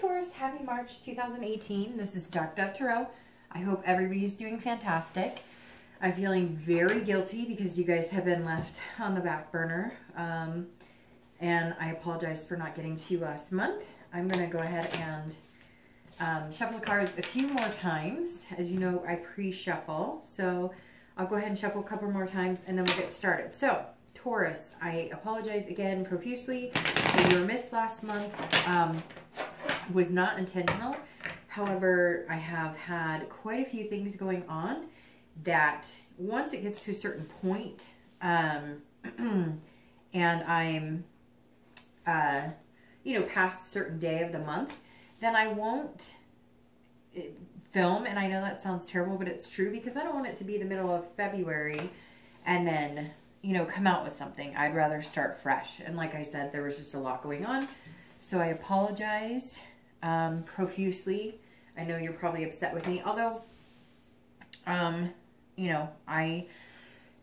Taurus, happy March 2018. This is Dark Dove Tarot. I hope everybody's doing fantastic. I'm feeling very guilty because you guys have been left on the back burner. And I apologize for not getting to you last month. I'm going to go ahead and shuffle the cards a few more times. As you know, I pre-shuffle. So I'll go ahead and shuffle a couple more times and then we'll get started. So, Taurus, I apologize again profusely that you were missed last month. Was not intentional. However, I have had quite a few things going on that once it gets to a certain point, and I'm, past a certain day of the month, then I won't film. And I know that sounds terrible, but it's true because I don't want it to be the middle of February and then, come out with something. I'd rather start fresh. And like I said, there was just a lot going on. So I apologize profusely. I know you're probably upset with me, although, I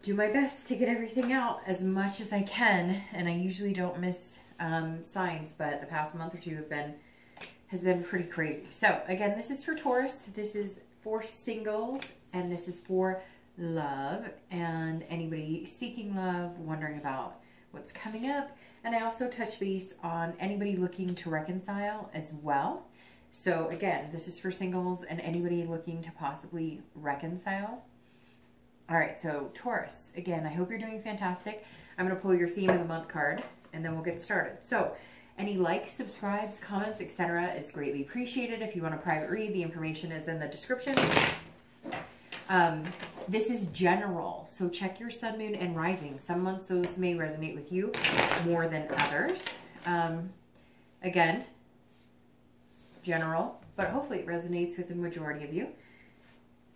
do my best to get everything out as much as I can, and I usually don't miss signs, but the past month or two has been pretty crazy. So again, this is for Taurus, this is for singles, and this is for love, and anybody seeking love, wondering about what's coming up. And I also touch base on anybody looking to reconcile as well. So again, this is for singles and anybody looking to possibly reconcile. All right, so Taurus, again, I hope you're doing fantastic. I'm going to pull your theme of the month card and then we'll get started. So any likes, subscribes, comments, etc. is greatly appreciated. If you want a private read, the information is in the description. This is general, so check your sun, moon, and rising. Some months those may resonate with you more than others. Again, general, but hopefully it resonates with the majority of you.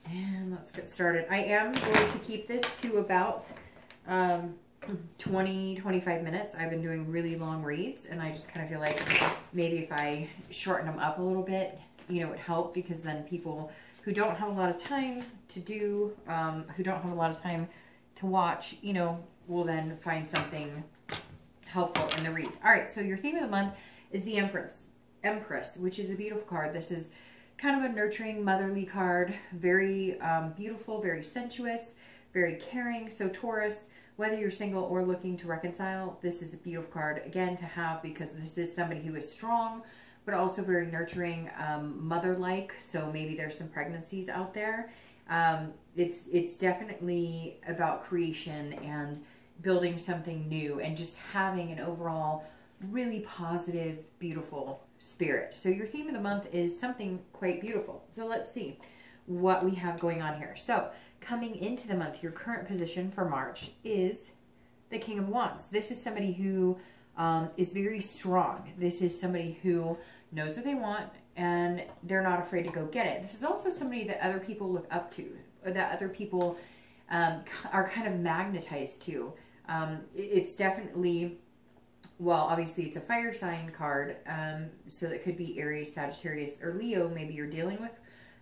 And let's get started. I am going to keep this to about 20-25 minutes. I've been doing really long reads, and I just kind of feel like maybe if I shorten them up a little bit, it would help, because then people who don't have a lot of time to do, who don't have a lot of time to watch, will then find something helpful in the read. All right, so your theme of the month is the Empress, which is a beautiful card. This is kind of a nurturing, motherly card, very beautiful, very sensuous, very caring. So Taurus, whether you're single or looking to reconcile, this is a beautiful card, again, to have, because this is somebody who is strong, but also very nurturing, mother-like. So maybe there's some pregnancies out there. It's definitely about creation and building something new and just having an overall really positive, beautiful spirit. So your theme of the month is something quite beautiful. So let's see what we have going on here. So coming into the month, your current position for March is the King of Wands. This is somebody who is very strong. This is somebody who knows what they want and they're not afraid to go get it. This is also somebody that other people look up to, or that other people are kind of magnetized to. It's definitely, well, obviously it's a fire sign card, so that could be Aries, Sagittarius, or Leo. Maybe you're dealing with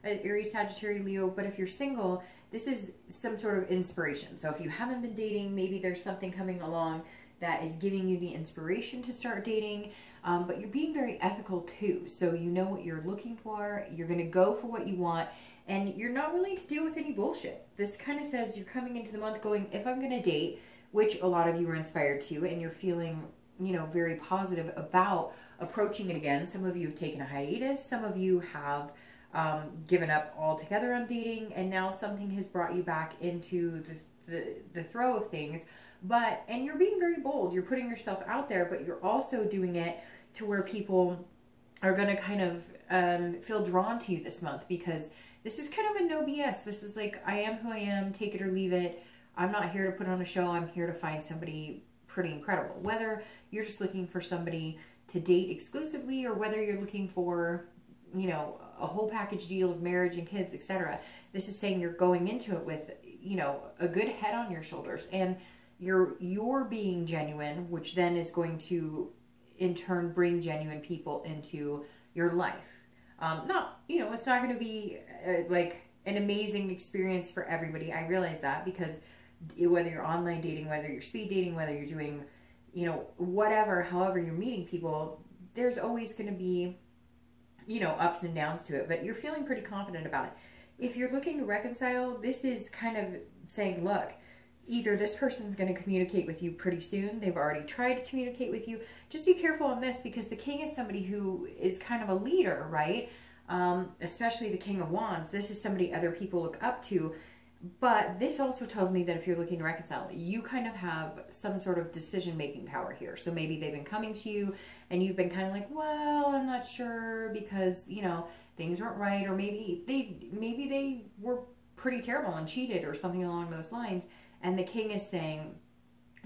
an Aries, Sagittarius, Leo, but if you're single, this is some sort of inspiration. So if you haven't been dating, maybe there's something coming along that is giving you the inspiration to start dating, but you're being very ethical too. So you know what you're looking for, you're going to go for what you want, and you're not willing to deal with any bullshit. This kind of says you're coming into the month going, if I'm going to date, which a lot of you are inspired to, and you're feeling, very positive about approaching it again. Some of you have taken a hiatus, some of you have given up altogether on dating, and now something has brought you back into the throw of things. And you're being very bold. You're putting yourself out there, but you're also doing it to where people are going to kind of feel drawn to you this month, because this is kind of a no BS. This is like, I am who I am, take it or leave it. I'm not here to put on a show. I'm here to find somebody pretty incredible. Whether you're just looking for somebody to date exclusively, or whether you're looking for, a whole package deal of marriage and kids, etc. This is saying you're going into it with, a good head on your shoulders, and you're being genuine, which then is going to in turn bring genuine people into your life. It's not going to be like an amazing experience for everybody. I realize that, because whether you're online dating, whether you're speed dating, whether you're doing, whatever, however you're meeting people, there's always going to be you know, ups and downs to it, but you're feeling pretty confident about it. If you're looking to reconcile, this is kind of saying, look, either this person's going to communicate with you pretty soon. They've already tried to communicate with you. Just be careful on this, because the king is somebody who is kind of a leader, right? Especially the King of Wands. This is somebody other people look up to. But this also tells me that if you're looking to reconcile, you kind of have some sort of decision-making power here. So maybe they've been coming to you and you've been kind of like, well, I'm not sure because, you know, things weren't right. Or maybe they were pretty terrible and cheated or something along those lines. And the king is saying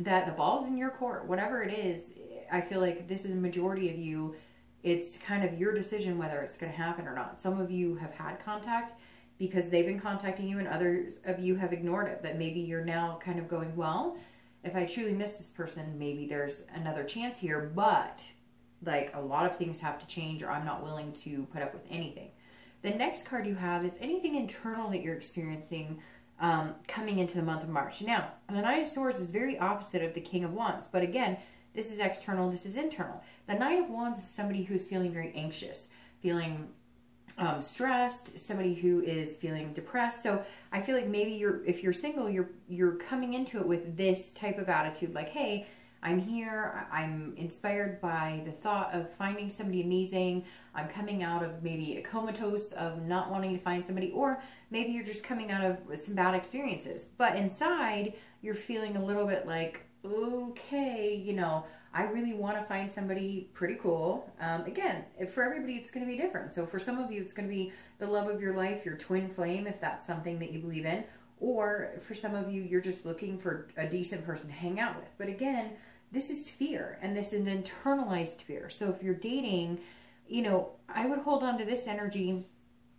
that the ball's in your court, whatever it is. I feel like this is a majority of you. It's kind of your decision whether it's going to happen or not. Some of you have had contact because they've been contacting you, and others of you have ignored it. But maybe you're now kind of going, well, if I truly miss this person, maybe there's another chance here. But like a lot of things have to change, or I'm not willing to put up with anything. The next card you have is anything internal that you're experiencing coming into the month of March. Now, the Knight of Swords is very opposite of the King of Wands. But again, this is external, this is internal. The Knight of Wands is somebody who's feeling very anxious, feeling stressed, somebody who is feeling depressed. So I feel like maybe if you're single, you're coming into it with this type of attitude, like, hey, I'm here, I'm inspired by the thought of finding somebody amazing. I'm coming out of maybe a comatose of not wanting to find somebody, or maybe you're just coming out of some bad experiences. But inside, you're feeling a little bit like, okay, you know, I really want to find somebody pretty cool. Again, for everybody, it's going to be different. So for some of you, it's going to be the love of your life, your twin flame, if that's something that you believe in. Or for some of you, you're just looking for a decent person to hang out with. But again, this is fear, and this is internalized fear. So if you're dating, you know, I would hold on to this energy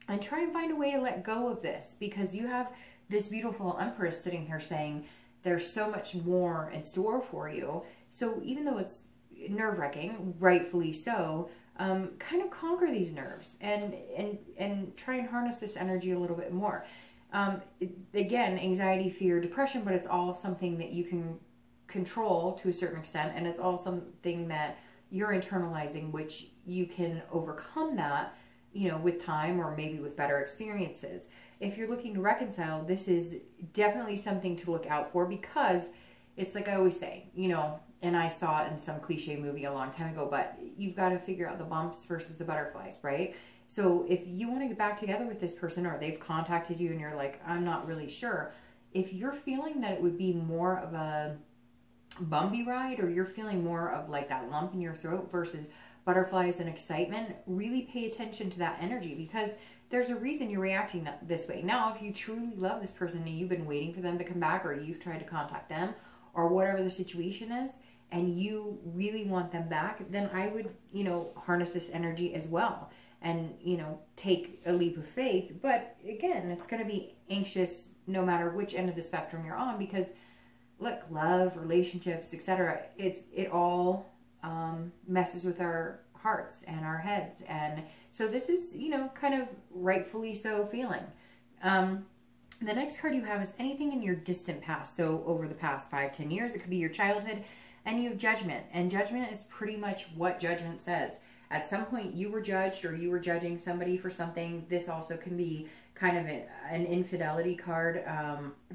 and try and find a way to let go of this, because you have this beautiful Empress sitting here saying there's so much more in store for you. So even though it's nerve-wracking, rightfully so, kind of conquer these nerves and try and harness this energy a little bit more. Again, anxiety, fear, depression, but it's all something that you can control to a certain extent, and it's all something that you're internalizing, which you can overcome that, you know, with time or maybe with better experiences. If you're looking to reconcile, this is definitely something to look out for, because it's like I always say, you know, and I saw it in some cliche movie a long time ago, but you've got to figure out the bumps versus the butterflies, right? So if you want to get back together with this person, or they've contacted you and you're like, I'm not really sure, if you're feeling that it would be more of a bumpy ride, or you're feeling more of like that lump in your throat versus butterflies and excitement, really pay attention to that energy, because there's a reason you're reacting this way. Now, if you truly love this person and you've been waiting for them to come back, or you've tried to contact them, or whatever the situation is, and you really want them back, then I would, you know, harness this energy as well and, you know, take a leap of faith. But again, it's going to be anxious no matter which end of the spectrum you're on, because look, love, relationships, etc., it all messes with our hearts and our heads. And so this is, you know, kind of rightfully so feeling. The next card you have is anything in your distant past. So over the past 5-10 years, it could be your childhood, and you have judgment. And judgment is pretty much what judgment says. At some point you were judged, or you were judging somebody for something. This also can be kind of an infidelity card,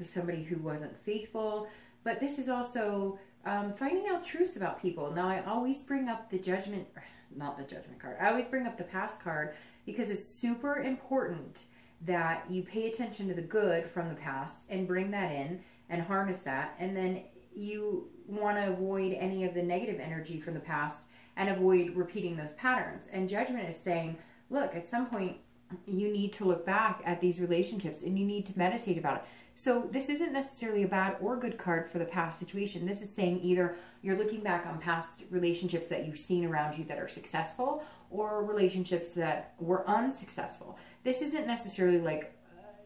somebody who wasn't faithful. But this is also finding out truths about people. Now, I always bring up the judgment, not the judgment card. I always bring up the past card, because it's super important that you pay attention to the good from the past and bring that in and harness that. And then you want to avoid any of the negative energy from the past and avoid repeating those patterns. And judgment is saying, look, at some point you need to look back at these relationships and you need to meditate about it. So this isn't necessarily a bad or good card for the past situation. This is saying either you're looking back on past relationships that you've seen around you that are successful, or relationships that were unsuccessful. This isn't necessarily like,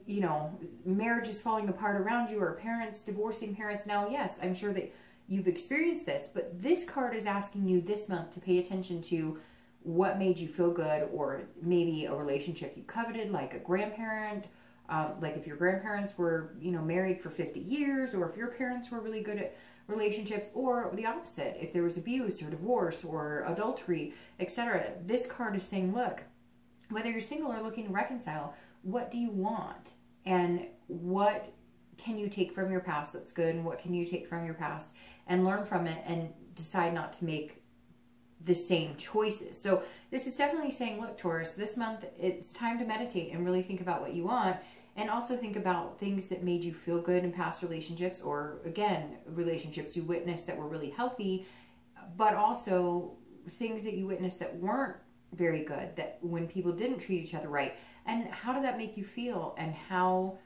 you know, marriage is falling apart around you, or parents divorcing parents. Now, yes, I'm sure that you've experienced this, but this card is asking you this month to pay attention to what made you feel good, or maybe a relationship you coveted, like a grandparent, like if your grandparents were, you know, married for 50 years, or if your parents were really good at relationships, or the opposite, if there was abuse or divorce or adultery, etc. This card is saying, look, whether you're single or looking to reconcile, what do you want? And what can you take from your past that's good? And what can you take from your past and learn from it and decide not to make the same choices? So this is definitely saying, look, Taurus, this month it's time to meditate and really think about what you want. And also think about things that made you feel good in past relationships, or again, relationships you witnessed that were really healthy, but also things that you witnessed that weren't very good, that when people didn't treat each other right. And how did that make you feel? And how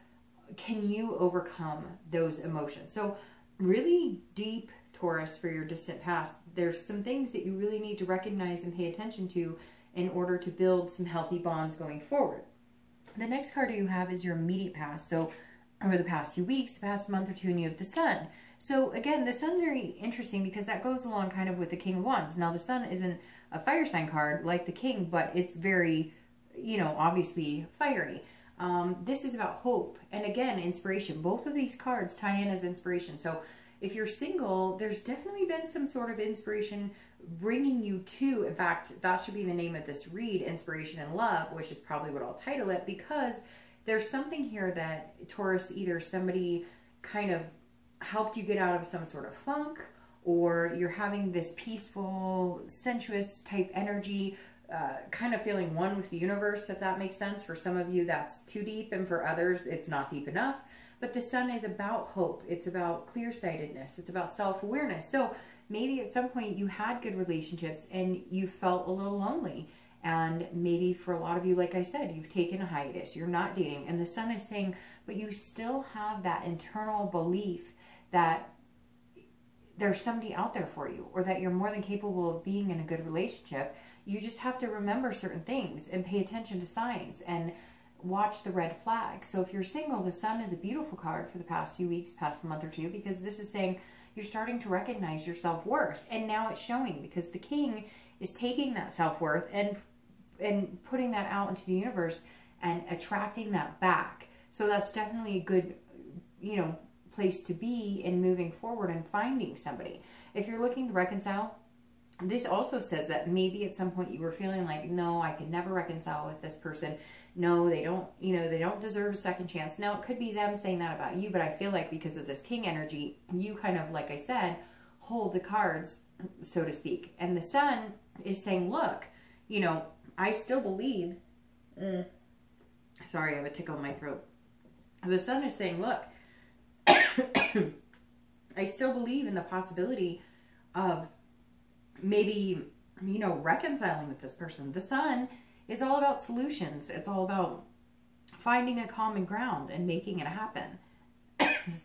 can you overcome those emotions? So really deep, Taurus, for your distant past, there's some things that you really need to recognize and pay attention to in order to build some healthy bonds going forward. The next card you have is your immediate past. So over the past few weeks, the past month or two, and you have the Sun. So again, the Sun's very interesting because that goes along kind of with the King of Wands. Now the Sun isn't a fire sign card like the King, but it's very, you know, obviously fiery. This is about hope and again, inspiration. Both of these cards tie in as inspiration. So if you're single, there's definitely been some sort of inspiration bringing you to, in fact, that should be the name of this read, Inspiration and Love, which is probably what I'll title it, because there's something here that, Taurus, either somebody kind of helped you get out of some sort of funk, or you're having this peaceful, sensuous type energy, kind of feeling one with the universe, if that makes sense. For some of you, that's too deep, and for others, it's not deep enough. But the Sun is about hope. It's about clear-sightedness. It's about self-awareness. So maybe at some point you had good relationships and you felt a little lonely. And maybe for a lot of you, like I said, you've taken a hiatus. You're not dating. And the Sun is saying, but you still have that internal belief that there's somebody out there for you, or that you're more than capable of being in a good relationship. You just have to remember certain things and pay attention to signs and watch the red flags. So if you're single, the Sun is a beautiful card for the past few weeks, past month or two, because this is saying you're starting to recognize your self-worth. And now it's showing, because the King is taking that self-worth and putting that out into the universe and attracting that back. So that's definitely a good, you know, place to be in moving forward and finding somebody. If you're looking to reconcile, this also says that maybe at some point you were feeling like, no, I could never reconcile with this person. No, they don't, you know, they don't deserve a second chance. Now, it could be them saying that about you, but I feel like because of this King energy, you kind of, like I said, hold the cards, so to speak. And the Sun is saying, look, you know, I still believe, sorry, I have a tickle in my throat. The Sun is saying, look, I still believe in the possibility of maybe, you know, reconciling with this person. The Sun is all about solutions. It's all about finding a common ground and making it happen.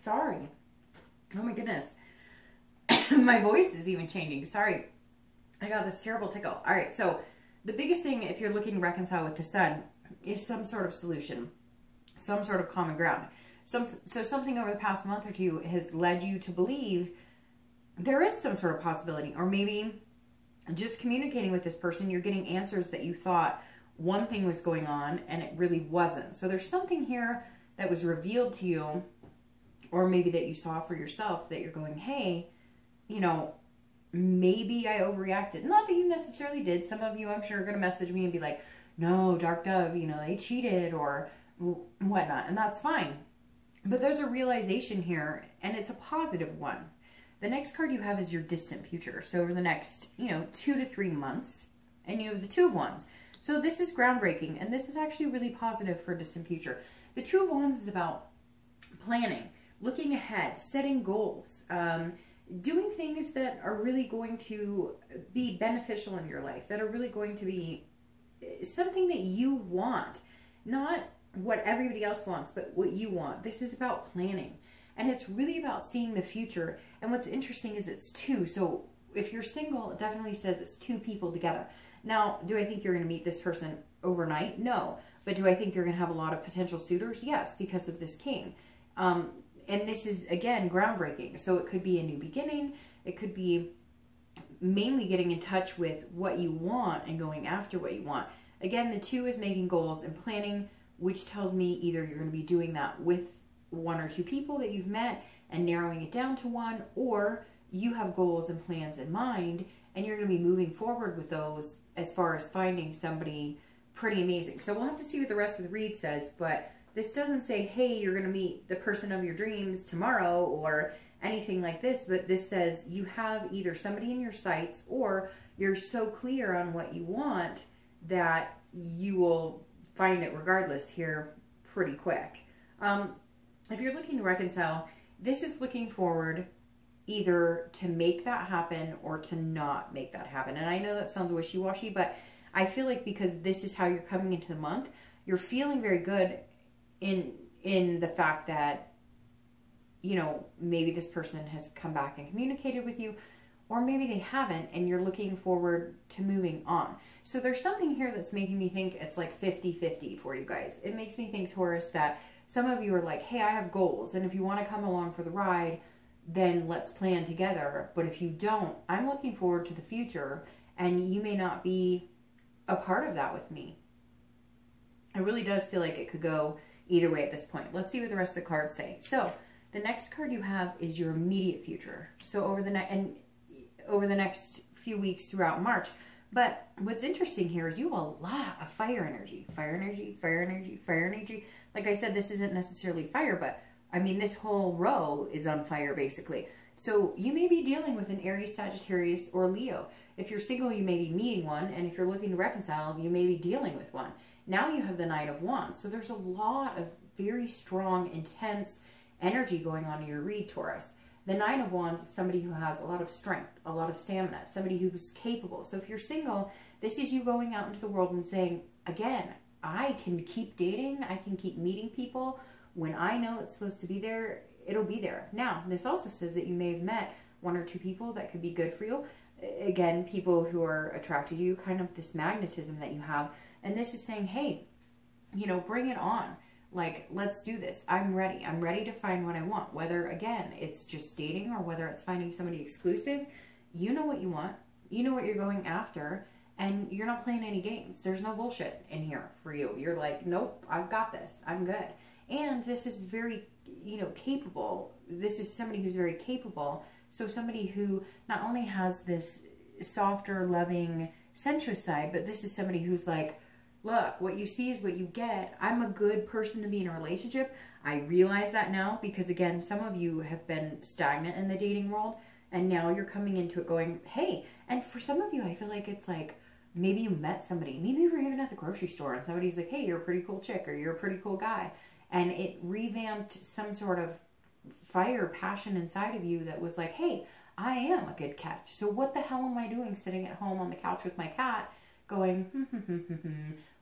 Sorry. Oh my goodness. My voice is even changing. Sorry. I got this terrible tickle. All right. So the biggest thing, if you're looking to reconcile with the Sun, is some sort of solution, some sort of common ground. So something over the past month or two has led you to believe there is some sort of possibility, or maybe just communicating with this person, you're getting answers that you thought one thing was going on and it really wasn't. So there's something here that was revealed to you, or maybe that you saw for yourself, that you're going, hey, you know, maybe I overreacted. Not that you necessarily did. Some of you, I'm sure, are going to message me and be like, no, Dark Dove, you know, they cheated or whatnot. And that's fine. But there's a realization here, and it's a positive one. The next card you have is your distant future. So over the next, you know, 2 to 3 months, and you have the Two of Wands. So this is groundbreaking, and this is actually really positive for distant future. The Two of Wands is about planning, looking ahead, setting goals, doing things that are really going to be beneficial in your life, that are really going to be something that you want, not what everybody else wants, but what you want. This is about planning. And it's really about seeing the future. And what's interesting is it's two. So if you're single, it definitely says it's two people together. Now, do I think you're going to meet this person overnight? No. But do I think you're going to have a lot of potential suitors? Yes, because of this King. And this is, again, groundbreaking. So it could be a new beginning. It could be mainly getting in touch with what you want and going after what you want. Again, the two is making goals and planning, which tells me either you're going to be doing that with 1 or 2 people that you've met and narrowing it down to one, or you have goals and plans in mind and you're going to be moving forward with those as far as finding somebody pretty amazing. So we'll have to see what the rest of the read says, but this doesn't say, hey, you're going to meet the person of your dreams tomorrow or anything like this, but this says you have either somebody in your sights or you're so clear on what you want that you will find it regardless here pretty quick. If you're looking to reconcile, this is looking forward either to make that happen or to not make that happen. And I know that sounds wishy-washy, but I feel like because this is how you're coming into the month, you're feeling very good in the fact that, you know, maybe this person has come back and communicated with you, or maybe they haven't, and you're looking forward to moving on. So there's something here that's making me think it's like 50-50 for you guys. It makes me think, Taurus, that some of you are like, hey, I have goals, and if you want to come along for the ride, then let's plan together. But if you don't, I'm looking forward to the future, and you may not be a part of that with me. It really does feel like it could go either way at this point. Let's see what the rest of the cards say. So the next card you have is your immediate future. So over the next few weeks throughout March. But what's interesting here is you have a lot of fire energy. Fire energy, fire energy, fire energy. Like I said, this isn't necessarily fire, but I mean, this whole row is on fire, basically. So you may be dealing with an Aries, Sagittarius, or Leo. If you're single, you may be meeting one. And if you're looking to reconcile, you may be dealing with one. Now you have the Knight of Wands. So there's a lot of very strong, intense energy going on in your read, Taurus. The Nine of Wands is somebody who has a lot of strength, a lot of stamina, somebody who's capable. So if you're single, this is you going out into the world and saying, again, I can keep dating, I can keep meeting people. When I know it's supposed to be there, it'll be there. Now, this also says that you may have met one or two people that could be good for you. Again, people who are attracted to you, kind of this magnetism that you have. And this is saying, hey, you know, bring it on. Like, let's do this. I'm ready. I'm ready to find what I want. Whether, again, it's just dating or whether it's finding somebody exclusive, you know what you want. You know what you're going after. And you're not playing any games. There's no bullshit in here for you. You're like, nope, I've got this. I'm good. And this is very, you know, capable. This is somebody who's very capable. So somebody who not only has this softer, loving, sensuous side, but this is somebody who's like, look, what you see is what you get. I'm a good person to be in a relationship. I realize that now because, again, some of you have been stagnant in the dating world, and now you're coming into it going, hey. And for some of you, I feel like it's like maybe you met somebody. Maybe you were even at the grocery store, and somebody's like, hey, you're a pretty cool chick, or you're a pretty cool guy. And it revamped some sort of fire, passion inside of you that was like, hey, I am a good catch. So what the hell am I doing sitting at home on the couch with my cat going,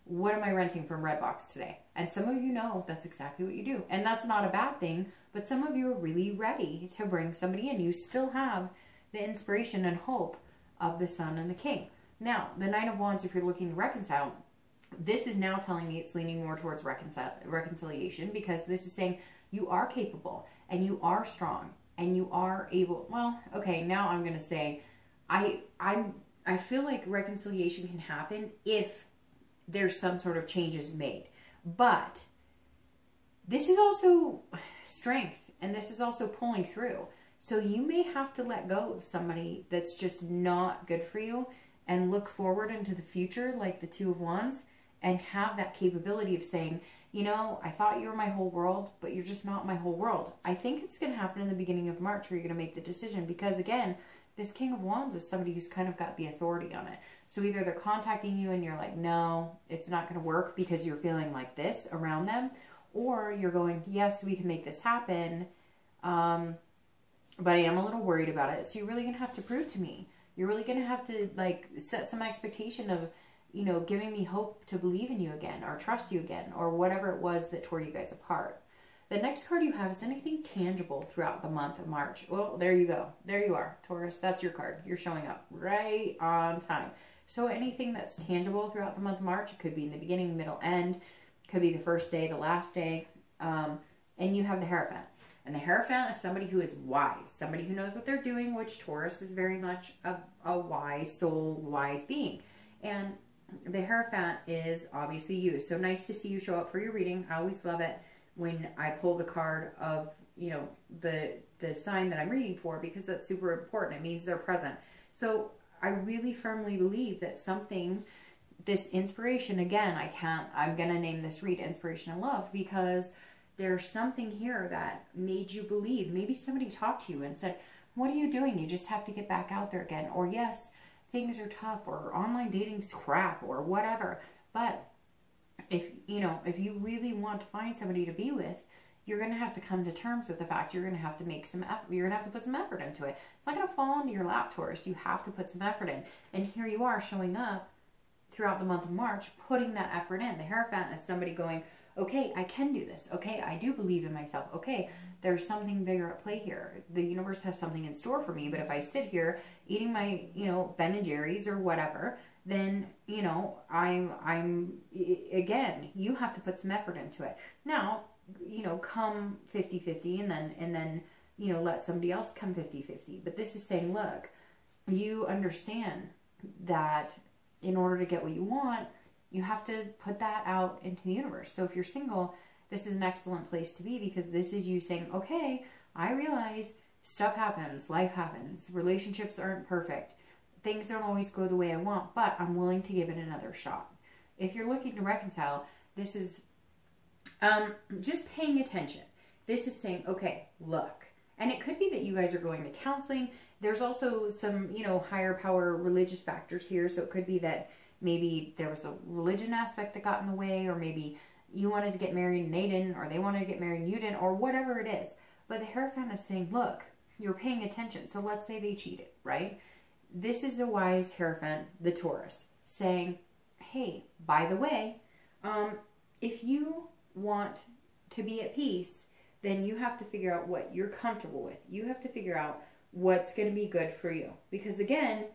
what am I renting from Redbox today? And some of you know that's exactly what you do. And that's not a bad thing, but some of you are really ready to bring somebody in. You still have the inspiration and hope of the Sun and the King. Now, the Nine of Wands, if you're looking to reconcile, this is now telling me it's leaning more towards reconciliation, because this is saying you are capable and you are strong and you are able. Well, okay, now I'm going to say I feel like reconciliation can happen if there's some sort of changes made. But this is also strength, and this is also pulling through. So you may have to let go of somebody that's just not good for you and look forward into the future like the Two of Wands and have that capability of saying, you know, I thought you were my whole world, but you're just not my whole world. I think it's going to happen in the beginning of March where you're going to make the decision, because, again, this King of Wands is somebody who's kind of got the authority on it. So either they're contacting you and you're like, no, it's not going to work because you're feeling like this around them, or you're going, yes, we can make this happen, but I am a little worried about it. So you're really going to have to prove to me. You're really going to have to, like, set some expectation of, you know, giving me hope to believe in you again or trust you again or whatever it was that tore you guys apart. The next card you have is anything tangible throughout the month of March. Well, there you go. There you are, Taurus. That's your card. You're showing up right on time. So anything that's tangible throughout the month of March, it could be in the beginning, middle, end. It could be the first day, the last day. And you have the Hierophant. And the Hierophant is somebody who is wise. Somebody who knows what they're doing, which Taurus is very much a wise soul, wise being. And the Hierophant is obviously you. So nice to see you show up for your reading. I always love it when I pull the card of, you know, the sign that I'm reading for, because that's super important. It means they're present. So I really firmly believe that something this inspiration, again, I'm going to name this read Inspiration and Love, because there's something here that made you believe. Maybe somebody talked to you and said, what are you doing? You just have to get back out there again. Or yes, things are tough, or online dating's crap, or whatever. But if you really want to find somebody to be with, you're going to have to come to terms with the fact you're going to have to make some effort. You're going to have to put some effort into it. It's not going to fall into your lap, Taurus. You have to put some effort in. And here you are showing up throughout the month of March, putting that effort in. The Hierophant is somebody going, okay, I can do this. Okay, I do believe in myself. Okay, there's something bigger at play here. The universe has something in store for me. But if I sit here eating my, Ben and Jerry's or whatever, then, I'm again, you have to put some effort into it. Now, come 50-50 and then, let somebody else come 50-50. But this is saying, look, you understand that in order to get what you want, you have to put that out into the universe. So if you're single, this is an excellent place to be, because this is you saying, okay, I realize stuff happens, life happens, relationships aren't perfect, things don't always go the way I want, but I'm willing to give it another shot. If you're looking to reconcile, this is just paying attention. This is saying, okay, look. And it could be that you guys are going to counseling. There's also some, higher power religious factors here. So it could be that maybe there was a religion aspect that got in the way, or maybe you wanted to get married and they didn't, or they wanted to get married and you didn't, or whatever it is. But the Hierophant is saying, look, you're paying attention. So let's say they cheated, right? This is the wise Hierophant, the Taurus, saying, hey, by the way, if you want to be at peace, then you have to figure out what you're comfortable with. You have to figure out what's going to be good for you. Because again,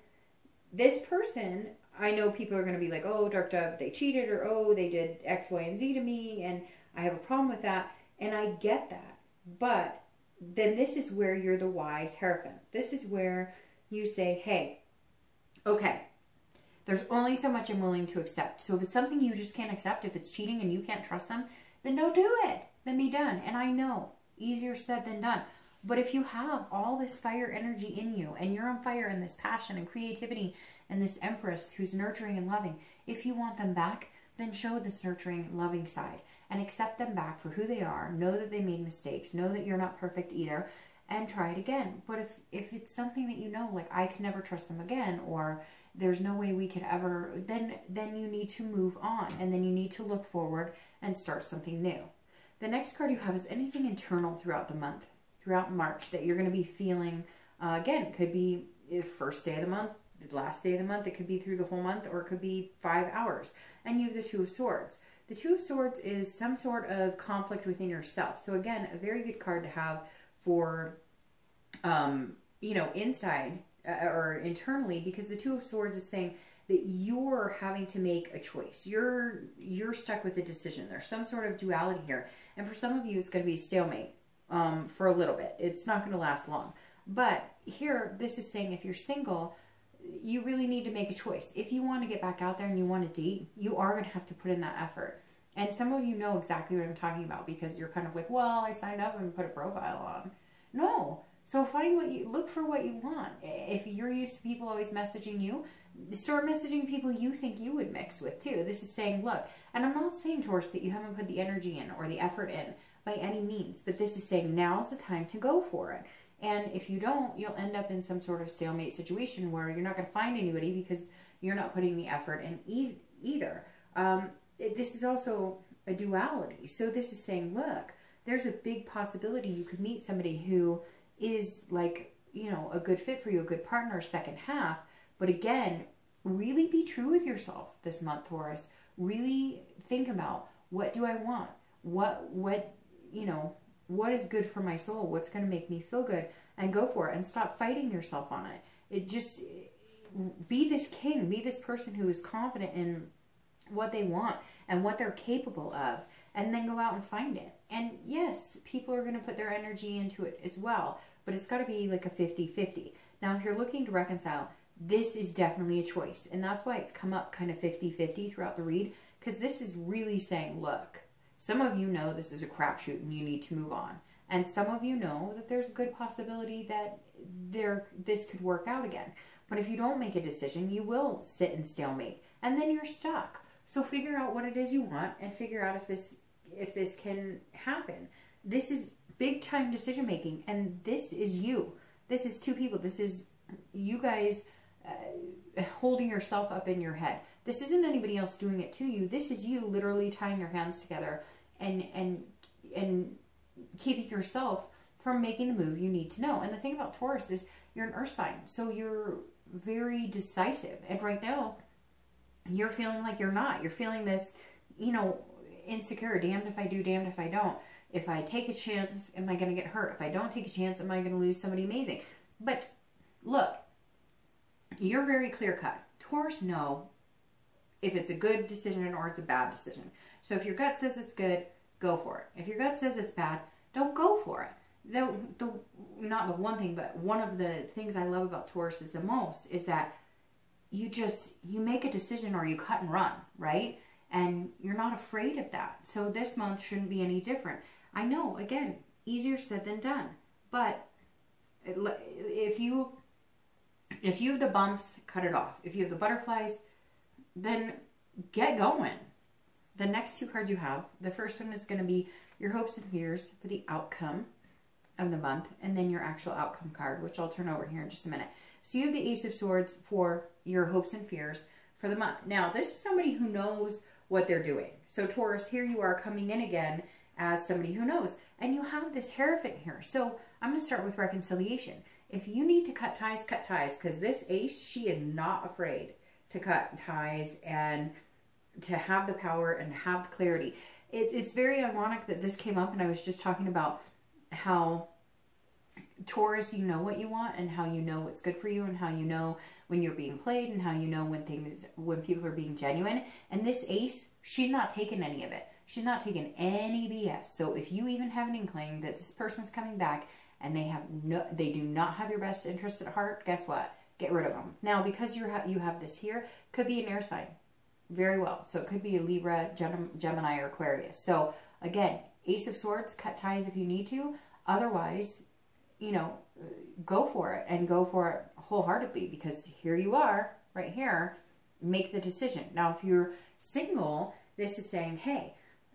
this person, I know people are going to be like, oh, Dark Dove, they cheated, or oh, they did X, Y, and Z to me, and I have a problem with that. And I get that. But then this is where you're the wise Hierophant. This is where you say, hey, okay, there's only so much I'm willing to accept. So if it's something you just can't accept, if it's cheating and you can't trust them, then don't do it. Then be done. And I know, easier said than done. But if you have all this fire energy in you, and you're on fire, and this passion and creativity, and this Empress who's nurturing and loving, if you want them back, then show this nurturing, loving side and accept them back for who they are. Know that they made mistakes. Know that you're not perfect either, and try it again. But if it's something that like I could never trust them again, or there's no way we could ever, then you need to move on, and then you need to look forward and start something new. The next card you have is anything internal throughout the month, throughout March, that you're going to be feeling. Again, it could be the first day of the month, the last day of the month. It could be through the whole month, or it could be 5 hours. And you have the Two of Swords. The Two of Swords is some sort of conflict within yourself. So again, a very good card to have for, inside or internally, because the Two of Swords is saying that you're having to make a choice. You're stuck with a decision. There's some sort of duality here. And for some of you, it's going to be a stalemate for a little bit. It's not going to last long. But here, this is saying if you're single, you really need to make a choice. If you want to get back out there and you want to date, you are going to have to put in that effort. And some of you know exactly what I'm talking about, because you're kind of like, well, I signed up and put a profile on. No. So look for what you want. If you're used to people always messaging you, start messaging people you think you would mix with too. This is saying, look, and I'm not saying, Taurus, that you haven't put the energy in or the effort in by any means, but this is saying now's the time to go for it. And if you don't, you'll end up in some sort of stalemate situation where you're not going to find anybody because you're not putting the effort in either. This is also a duality. So this is saying, look, there's a big possibility you could meet somebody who is like, a good fit for you, a good partner, second half. But again, really be true with yourself this month, Taurus. Really think about, what do I want? What is good for my soul? What's going to make me feel good? And go for it, and stop fighting yourself on it. Be this king, be this person who is confident in what they want and what they're capable of, and then go out and find it. And yes, people are going to put their energy into it as well, but it's got to be like a 50-50. Now, if you're looking to reconcile, this is definitely a choice. And that's why it's come up kind of 50-50 throughout the read, because this is really saying, look, some of you know this is a crapshoot and you need to move on. And some of you know that there's a good possibility that this could work out again. But if you don't make a decision, you will sit in stalemate. and then you're stuck. So figure out what it is you want and figure out if this can happen. This is big time decision making, and this is you. This is two people. This is you guys holding yourself up in your head. This isn't anybody else doing it to you. This is you literally tying your hands together and keeping yourself from making the move you need to know. And the thing about Taurus is you're an earth sign, so you're very decisive. And right now, you're feeling like you're not. You're feeling this, you know, insecure. Damned if I do, damned if I don't. If I take a chance, am I going to get hurt? If I don't take a chance, am I going to lose somebody amazing? But look, you're very clear cut. Taurus know if it's a good decision or it's a bad decision. So if your gut says it's good, go for it. If your gut says it's bad, don't go for it. Not the one thing, but one of the things I love about Taurus is the most is that you make a decision or you cut and run, right? And you're not afraid of that. So this month shouldn't be any different. I know, again, easier said than done. But if you have the bumps, cut it off. If you have the butterflies, then get going. The next two cards you have, the first one is going to be your hopes and fears for the outcome of the month, and then your actual outcome card, which I'll turn over here in just a minute. So you have the Ace of Swords for your hopes and fears for the month. Now, this is somebody who knows what they're doing. So Taurus, here you are coming in again as somebody who knows. And you have this Hierophant here. So I'm going to start with reconciliation. If you need to cut ties, because this Ace, she is not afraid to cut ties and to have the power and have the clarity. It's very ironic that this came up, and I was just talking about how Taurus, you know what you want and how you know what's good for you and how you know when you're being played and how you know when people are being genuine. And this Ace, she's not taking any of it. She's not taking any BS. So if you even have an inkling that this person's coming back and they do not have your best interest at heart, guess what? Get rid of them. Now, because you have this here, could be an air sign. Very well. So it could be a Libra, Gemini, or Aquarius. So again, Ace of Swords, cut ties if you need to. Otherwise, you know, go for it and go for it wholeheartedly, because here you are right here. Make the decision. Now, if you're single, this is saying, hey,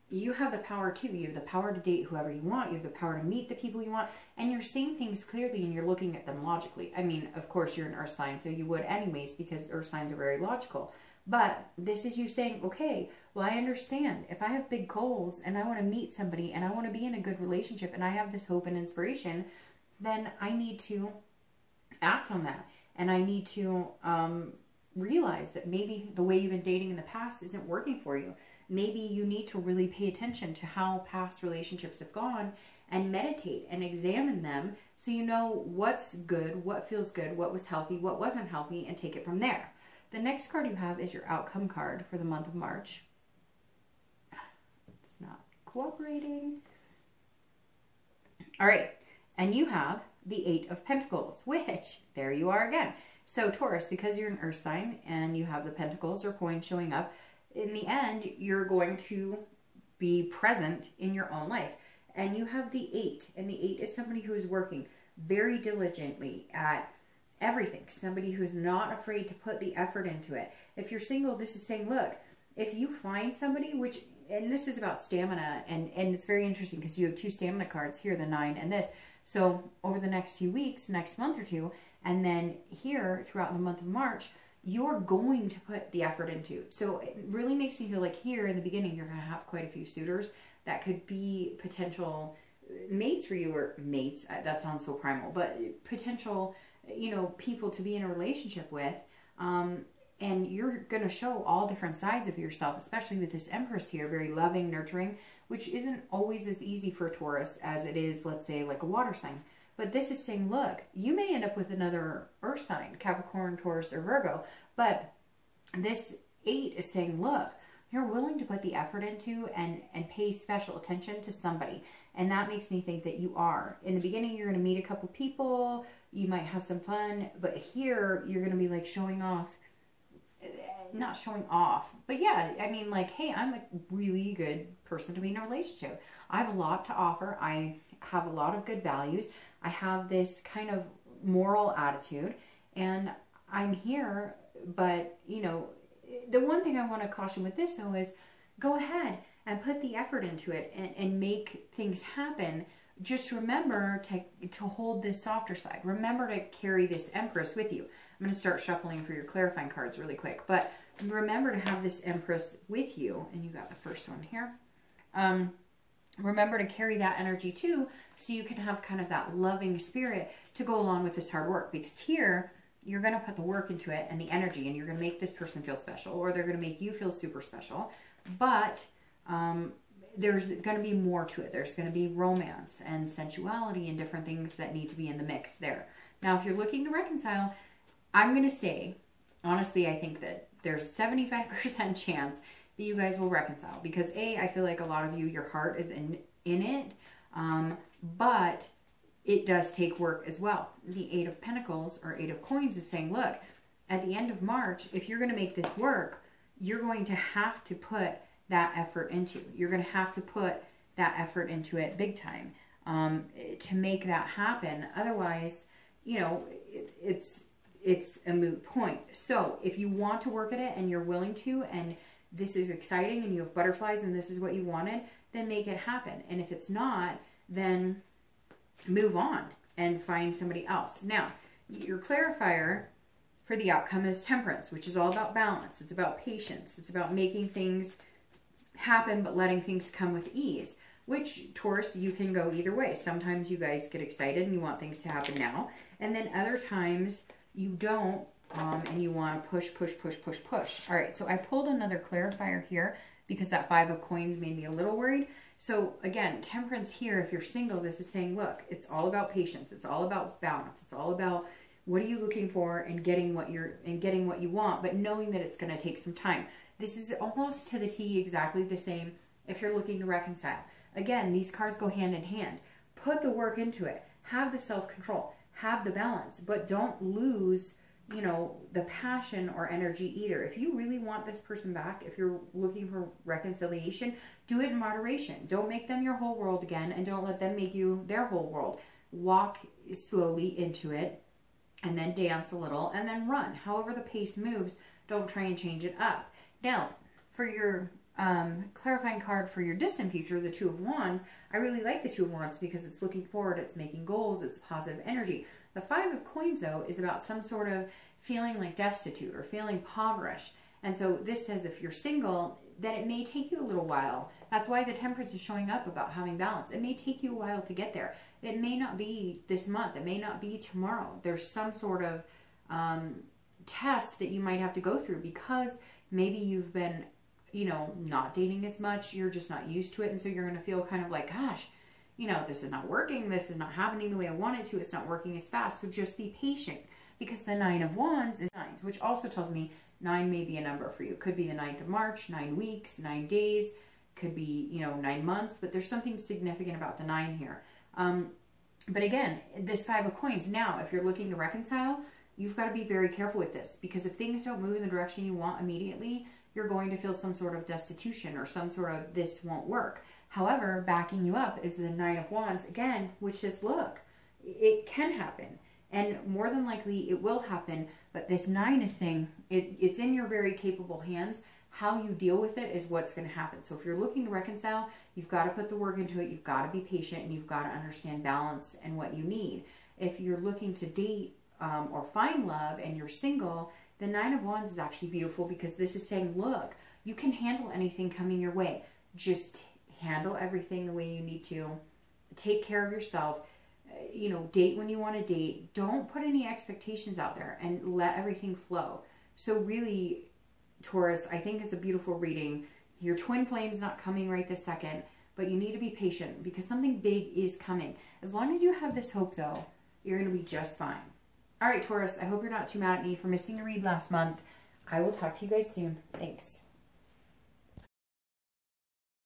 you have the power too. You have the power to date whoever you want. You have the power to meet the people you want. And you're seeing things clearly and you're looking at them logically. I mean, of course, you're an earth sign, so you would anyways, because earth signs are very logical. But this is you saying, okay, well, I understand. If I have big goals and I want to meet somebody and I want to be in a good relationship and I have this hope and inspiration, then I need to act on that. And I need to realize that maybe the way you've been dating in the past isn't working for you. Maybe you need to really pay attention to how past relationships have gone and meditate and examine them so you know what's good, what feels good, what was healthy, what wasn't healthy, and take it from there. The next card you have is your outcome card for the month of March. It's not cooperating. All right. And you have the Eight of Pentacles, which, there you are again. So Taurus, because you're an earth sign and you have the pentacles or coins showing up, in the end, you're going to be present in your own life. And you have the 8. And the 8 is somebody who is working very diligently at everything. Somebody who's not afraid to put the effort into it. If you're single, this is saying, look, if you find somebody, which, and this is about stamina, and it's very interesting because you have 2 stamina cards here, the 9 and this. So over the next few weeks, next month or two, and then here throughout the month of March, you're going to put the effort into. So it really makes me feel like here in the beginning, you're going to have quite a few suitors that could be potential mates for you, or mates, that sounds so primal, but potential, you know, people to be in a relationship with. And you're going to show all different sides of yourself, especially with this Empress here, very loving, nurturing, which isn't always as easy for a Taurus as it is, let's say, like a water sign. But this is saying, look, you may end up with another earth sign, Capricorn, Taurus, or Virgo. But this 8 is saying, look, you're willing to put the effort into and pay special attention to somebody. And that makes me think that you are. In the beginning, you're going to meet a couple people. You might have some fun. But here, you're going to be like showing off. Not showing off, but yeah, I mean, like, hey, I'm a really good person to be in a relationship. I have a lot to offer. I have a lot of good values. I have this kind of moral attitude, and I'm here, but, you know, the one thing I want to caution with this though is go ahead and put the effort into it and make things happen. Just remember to hold this softer side. Remember to carry this Empress with you. I'm going to start shuffling for your clarifying cards really quick, but remember to have this Empress with you. And you got the first one here. Remember to carry that energy too, so you can have kind of that loving spirit to go along with this hard work. Because here, you're going to put the work into it and the energy, and you're going to make this person feel special, or they're going to make you feel super special. But there's going to be more to it. There's going to be romance and sensuality and different things that need to be in the mix there. Now, if you're looking to reconcile, I'm going to say, honestly, I think that there's 75% chance that you guys will reconcile. Because A, I feel like a lot of you, your heart is in it. But it does take work as well. The Eight of Pentacles or Eight of Coins is saying, look, at the end of March, if you're going to make this work, you're going to have to put that effort into. You're going to have to put that effort into it big time to make that happen. Otherwise, you know, it's a moot point. So if you want to work at it and you're willing to, and this is exciting and you have butterflies and this is what you wanted, then make it happen. And if it's not, then move on and find somebody else. Now, your clarifier for the outcome is Temperance, which is all about balance. It's about patience. It's about making things happen, but letting things come with ease, which, Taurus, you can go either way. Sometimes you guys get excited and you want things to happen now, and then other times you don't, and you want to push, push, push, push, push. All right, so I pulled another clarifier here because that Five of Coins made me a little worried. So again, Temperance here, if you're single, this is saying, look, it's all about patience. It's all about balance. It's all about what are you looking for and getting what you want, but knowing that it's going to take some time. This is almost to the T exactly the same if you're looking to reconcile. Again, these cards go hand in hand. Put the work into it. Have the self-control. Have the balance, but don't lose, you know, the passion or energy either. If you really want this person back, if you're looking for reconciliation, do it in moderation. Don't make them your whole world again, and don't let them make you their whole world. Walk slowly into it, and then dance a little, and then run. However the pace moves, don't try and change it up. Now, for your clarifying card for your distant future, the Two of Wands, I really like the Two of Wands because it's looking forward, it's making goals, it's positive energy. The Five of Coins, though, is about some sort of feeling like destitute or feeling impoverished. And so this says if you're single, that it may take you a little while. That's why the Temperance is showing up about having balance. It may take you a while to get there. It may not be this month. It may not be tomorrow. There's some sort of test that you might have to go through because maybe you've been, you know, not dating as much. You're just not used to it. And so you're going to feel kind of like, gosh, you know, this is not working. This is not happening the way I want it to. It's not working as fast. So just be patient, because the Nine of Wands is nines, which also tells me 9 may be a number for you. It could be the 9th of March, 9 weeks, 9 days, could be, you know, 9 months, but there's something significant about the 9 here. But again, this Five of Coins, now, if you're looking to reconcile, you've got to be very careful with this, because if things don't move in the direction you want immediately, you're going to feel some sort of destitution or some sort of this won't work. However, backing you up is the Nine of Wands, again, which is, look, it can happen. And more than likely it will happen, but this 9 is saying it's in your very capable hands. How you deal with it is what's going to happen. So if you're looking to reconcile, you've got to put the work into it. You've got to be patient, and you've got to understand balance and what you need. If you're looking to date or find love and you're single, the Nine of Wands is actually beautiful, because this is saying, look, you can handle anything coming your way. Just handle everything the way you need to. Take care of yourself. You know, date when you want to date. Don't put any expectations out there, and let everything flow. So really, Taurus, I think it's a beautiful reading. Your twin flame's not coming right this second, but you need to be patient, because something big is coming. As long as you have this hope, though, you're going to be just fine. All right, Taurus, I hope you're not too mad at me for missing a read last month. I will talk to you guys soon. Thanks.